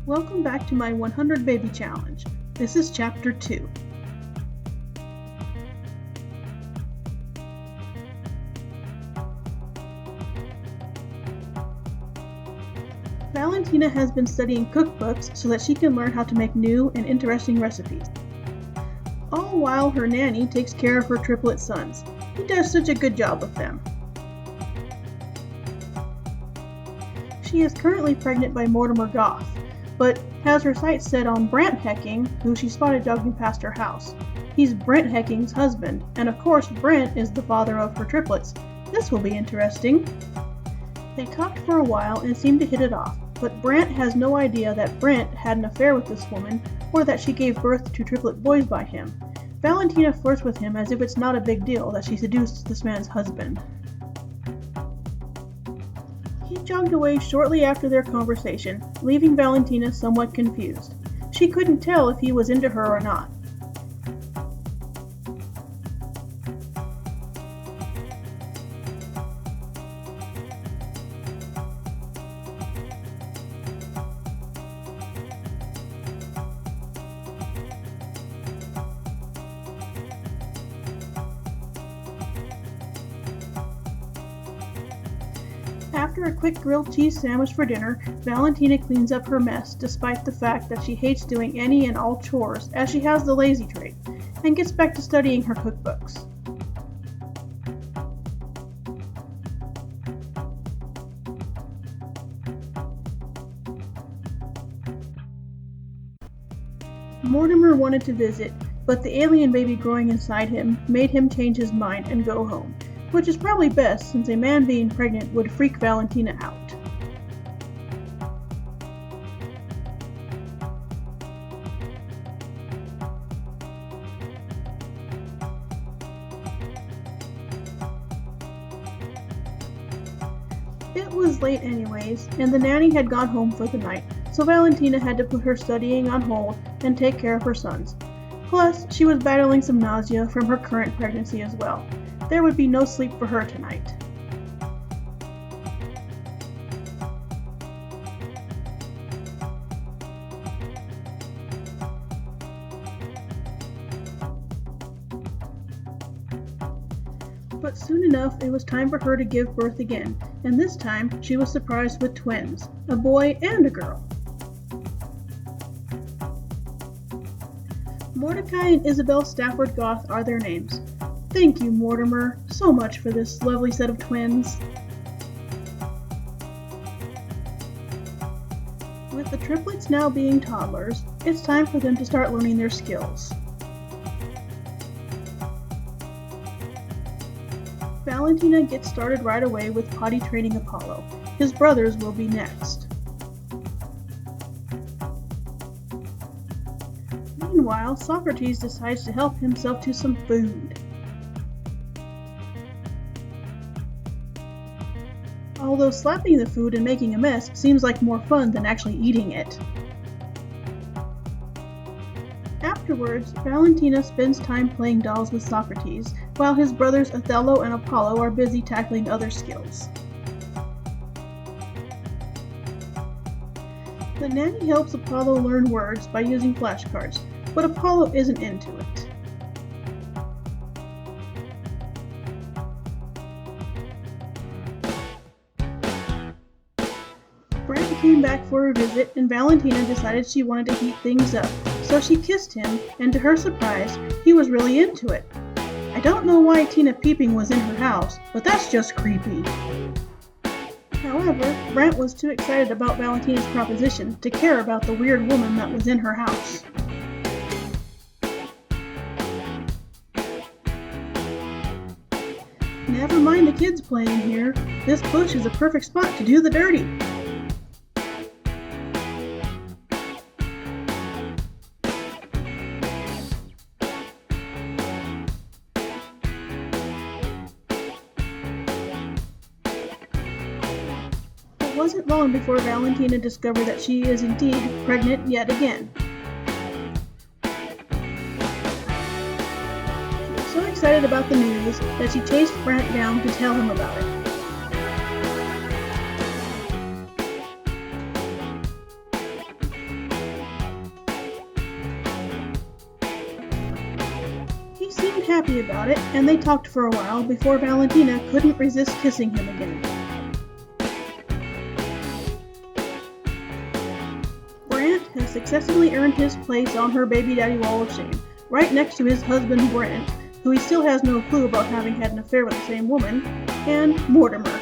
Welcome back to my 100 Baby Challenge. This is Chapter 2. Valentina has been studying cookbooks so that she can learn how to make new and interesting recipes. All while her nanny takes care of her triplet sons. He does such a good job with them. She is currently pregnant by Mortimer Goth, but has her sights set on Brant Hecking, who she spotted jogging past her house. He's Brent Hecking's husband, and of course Brent is the father of her triplets. This will be interesting. They talked for a while and seemed to hit it off, but Brant has no idea that Brent had an affair with this woman, or that she gave birth to triplet boys by him. Valentina flirts with him as if it's not a big deal that she seduced this man's husband. He jogged away shortly after their conversation, leaving Valentina somewhat confused. She couldn't tell if he was into her or not. After a quick grilled cheese sandwich for dinner, Valentina cleans up her mess despite the fact that she hates doing any and all chores as she has the lazy trait, and gets back to studying her cookbooks. Mortimer wanted to visit, but the alien baby growing inside him made him change his mind and go home, which is probably best since a man being pregnant would freak Valentina out. It was late anyways, and the nanny had gone home for the night, so Valentina had to put her studying on hold and take care of her sons. Plus, she was battling some nausea from her current pregnancy as well. There would be no sleep for her tonight. But soon enough, it was time for her to give birth again, and this time she was surprised with twins, a boy and a girl. Mordecai and Isabel Stafford Goth are their names. Thank you, Mortimer, so much for this lovely set of twins. With the triplets now being toddlers, it's time for them to start learning their skills. Valentina gets started right away with potty training Apollo. His brothers will be next. Meanwhile, Socrates decides to help himself to some food. Although slapping the food and making a mess seems like more fun than actually eating it. Afterwards, Valentina spends time playing dolls with Socrates, while his brothers Othello and Apollo are busy tackling other skills. The nanny helps Apollo learn words by using flashcards, but Apollo isn't into it. Brant came back for a visit, and Valentina decided she wanted to heat things up, so she kissed him, and to her surprise, he was really into it. I don't know why Tina Peeping was in her house, but that's just creepy. However, Brant was too excited about Valentina's proposition to care about the weird woman that was in her house. Never mind the kids playing here. This bush is a perfect spot to do the dirty. It wasn't long before Valentina discovered that she is indeed pregnant yet again. She was so excited about the news that she chased Brant down to tell him about it. happy about it, and they talked for a while before Valentina couldn't resist kissing him again. Brant has successfully earned his place on her baby daddy wall of shame, right next to his husband Brent, who he still has no clue about having had an affair with the same woman, and Mortimer.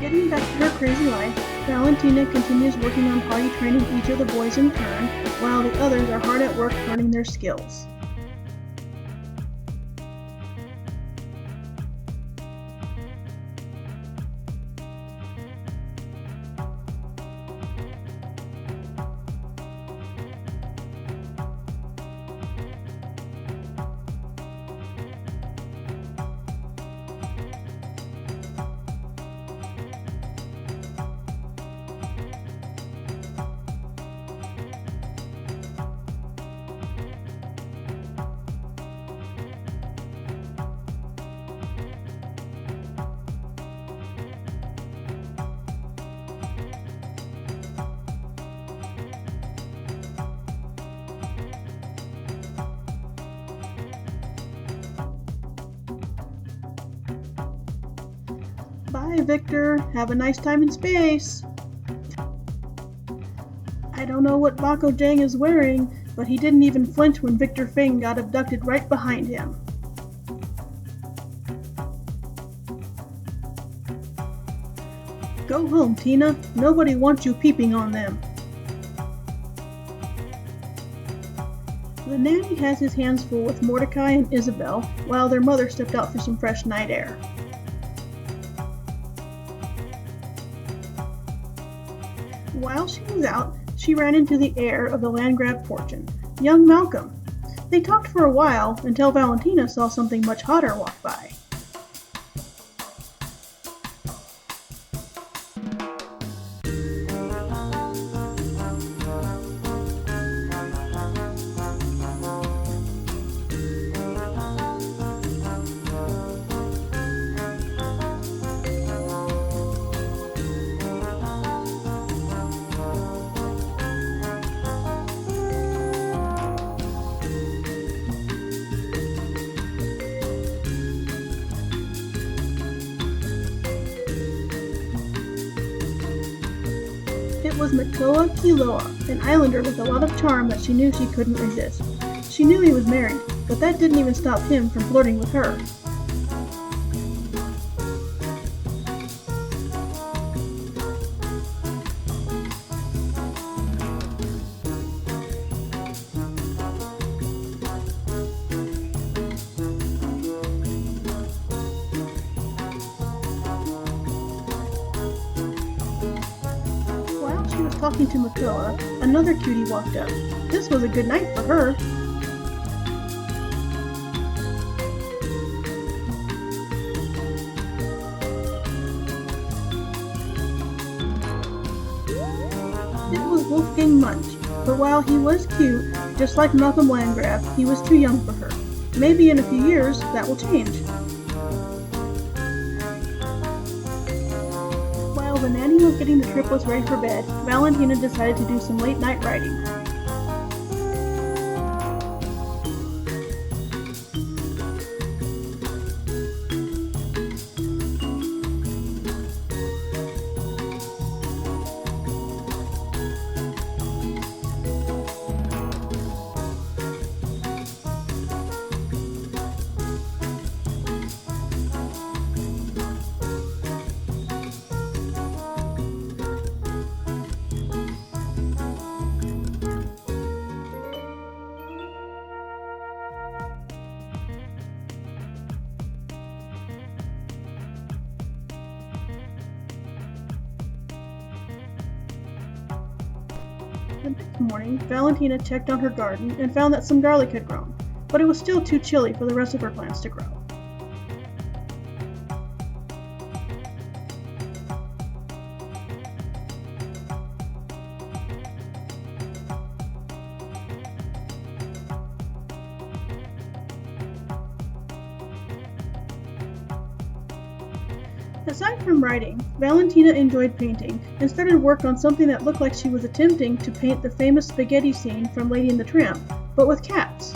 Getting back to her crazy life, Valentina continues working on potty training each of the boys in turn, while the others are hard at work learning their skills. Bye, Victor. Have a nice time in space. I don't know what Bako Jang is wearing, but he didn't even flinch when Victor Fing got abducted right behind him. Go home, Tina. Nobody wants you peeping on them. The nanny has his hands full with Mordecai and Isabel, while their mother stepped out for some fresh night air. While she was out, she ran into the heir of the Landgraf fortune, young Malcolm. They talked for a while until Valentina saw something much hotter walk by. It was Makoa Kiloa, an islander with a lot of charm that she knew she couldn't resist. She knew he was married, but that didn't even stop him from flirting with her. Talking to Makoa, another cutie walked up. This was a good night for her. It was Wolfgang Munch, but while he was cute, just like Malcolm Landgraf, he was too young for her. Maybe in a few years, that will change. While the nanny was getting the triplets ready for bed, Valentina decided to do some late-night writing. The next morning, Valentina checked on her garden and found that some garlic had grown, but it was still too chilly for the rest of her plants to grow. Aside from writing, Valentina enjoyed painting and started work on something that looked like she was attempting to paint the famous spaghetti scene from Lady and the Tramp, but with cats.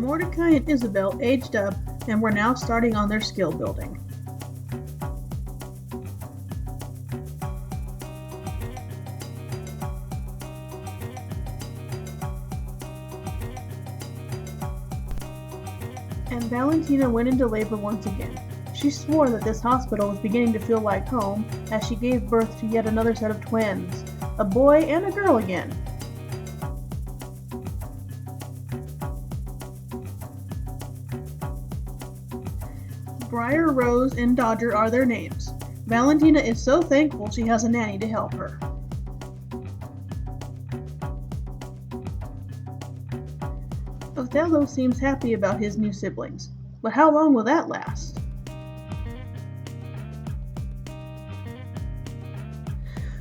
Mordecai and Isabel aged up and were now starting on their skill building. And Valentina went into labor once again. She swore that this hospital was beginning to feel like home as she gave birth to yet another set of twins, a boy and a girl again. Briar, Rose, and Dodger are their names. Valentina is so thankful she has a nanny to help her. Othello seems happy about his new siblings, but how long will that last?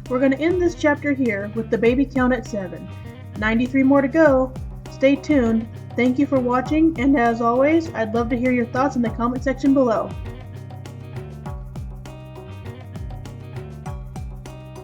We're going to end this chapter here with the baby count at 7. 93 more to go. Stay tuned. Thank you for watching, and as always, I'd love to hear your thoughts in the comment section below.